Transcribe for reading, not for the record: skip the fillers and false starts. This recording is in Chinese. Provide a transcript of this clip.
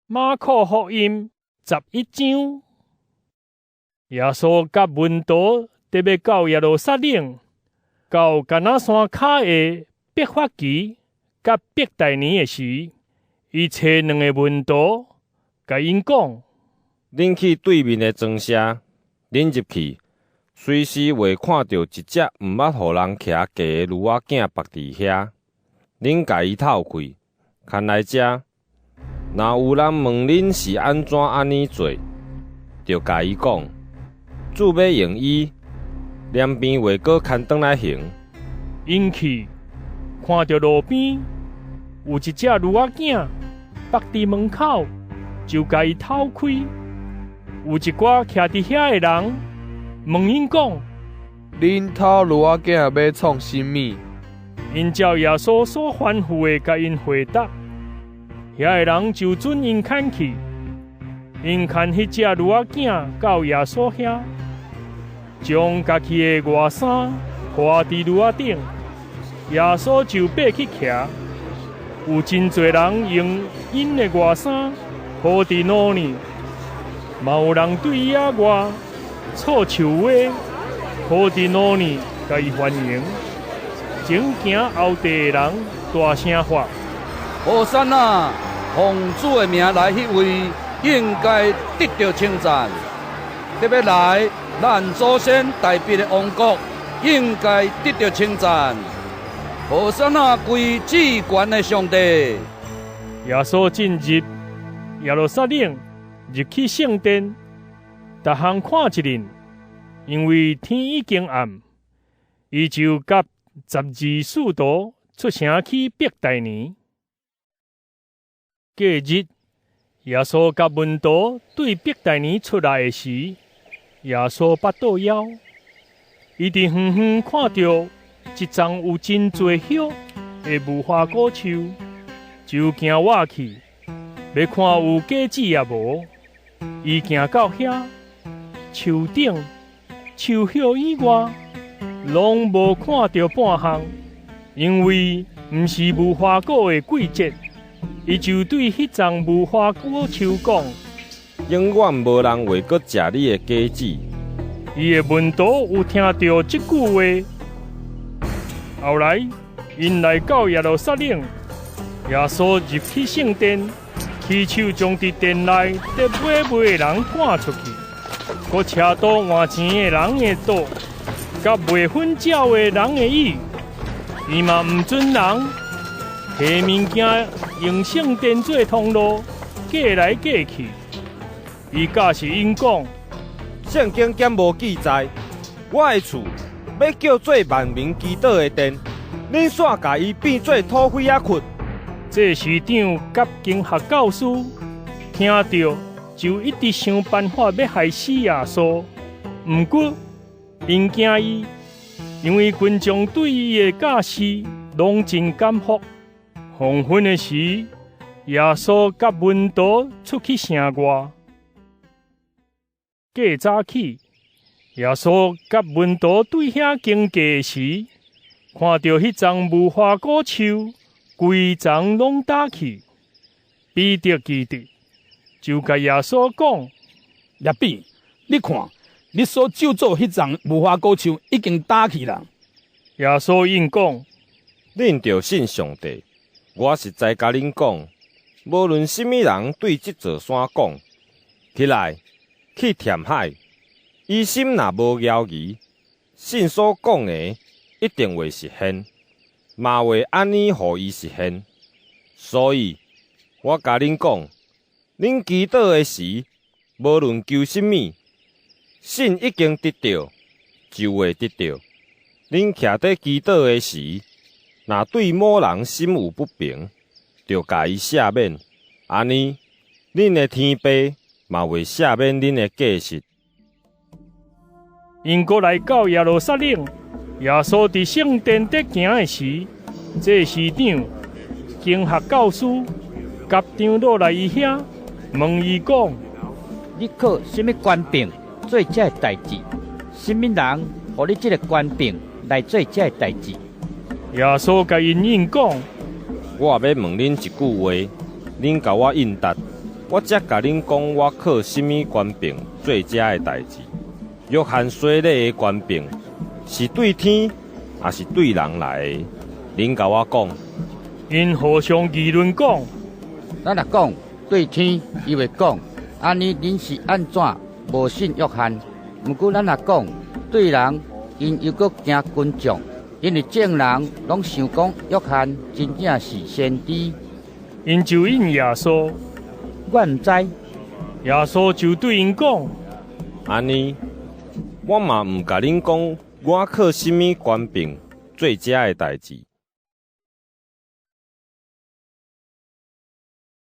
马可福音11章。耶稣甲门徒特别到耶路撒冷，到橄榄山骹的伯法其甲伯大尼的时，伊找两个门徒，甲因讲：恁去对面的庄舍，恁入去，随时会看到一只毋捌互人骑过的驴仔囝伏伫遐，恁甲伊透开，牵来遮。若有人问恁是安怎安尼做，就甲伊讲，主要用伊，连边话阁牵转来行。因去看到路边有一只驴仔囝伏伫门口，就甲伊透开。有一寡徛伫遐的人问因讲：恁偷驴仔囝要创啥物？因照耶稣所吩咐的，甲因回答。遐个人就准因牵去，因牵迄只驴仔囝到耶稣遐，将家己的外衫挂伫驴仔顶，耶稣就爬去骑。有真侪人用因的外衫铺伫路呢，嘛有人对伊仔外臭树话铺伫路呢，甲伊欢迎。前行后地的人大声喊：和散那，奉主的名来迄位，应该得到称赞。特别来咱祖先代笔的王国，应该得到称赞。和散那归至高的上帝。耶稣进入耶路撒冷，入去圣殿，逐项看一轮，因为天已经暗，伊就甲12使徒出城去伯大尼。隔日，耶稣甲门徒对伯大尼出来的时，耶稣巴肚枵，伊伫远远看到一丛有真侪叶的无花果树，就行我去，要看有果子也无。伊行到遐，树顶、树叶以外，拢无看到半项，因为毋是无花果的季节。伊就对迄丛无花果树讲：永远无人会阁食你的果子。伊的门徒有听到即句话。后来，因来到耶路撒冷，耶稣入去圣殿，起手将伫殿内得买卖的人赶出去，佮车倒换钱的人的倒，甲卖粉鸟的人的椅，伊嘛毋准人摕物件用圣殿做通路，过来过去。伊假是因讲，圣经兼无记载，我的厝要叫做万民祈祷的殿，恁煞甲伊变做土匪仔窟。这市长甲经学教师听到，就一直想办法要害死耶稣。毋过因惊伊，因为群众对伊的假释拢真感服。黄昏的时，耶稣甲门徒出去城外。过早起，耶稣甲门徒对遐经过的时，看到迄丛无花果树，规丛拢打去。彼得记得，就甲耶稣讲：耶比，你看，你所救助迄丛无花果树已经打去了。耶稣应讲：恁着信上帝。我实在甲恁讲，无论什么人对这座山讲，起来去填海，伊心若无摇疑，信所讲的一定会实现，嘛会安尼互伊实现。所以，我甲恁讲，恁祈祷的时，无论求什么，信已经得到，就会得到。恁徛在祈祷的时，若对某人心有不平，就甲伊赦免，安尼，恁的天父嘛会赦免恁的过失。因过来到耶路撒冷，耶稣伫圣殿得行的时，这市长、经学教师甲长老来伊遐，问伊讲：你靠什么权柄做这代志？什么人互你这个权柄来做这代志？耶稣甲因应讲：我要问恁一句话，恁甲我应答。我才甲恁讲我靠什么权柄做遮的代志。约翰说的权柄是对天，还是对人来的？恁甲我讲。因互相议论讲，咱若讲对天，伊会讲，安尼恁是安怎无信约翰？毋过咱若讲对人，因又搁惊群众，因为众人拢想讲约翰真正是先知。因就应耶稣，我毋知，耶稣就对因讲：安尼，我嘛毋甲恁讲，我靠什么权柄做遮的代志。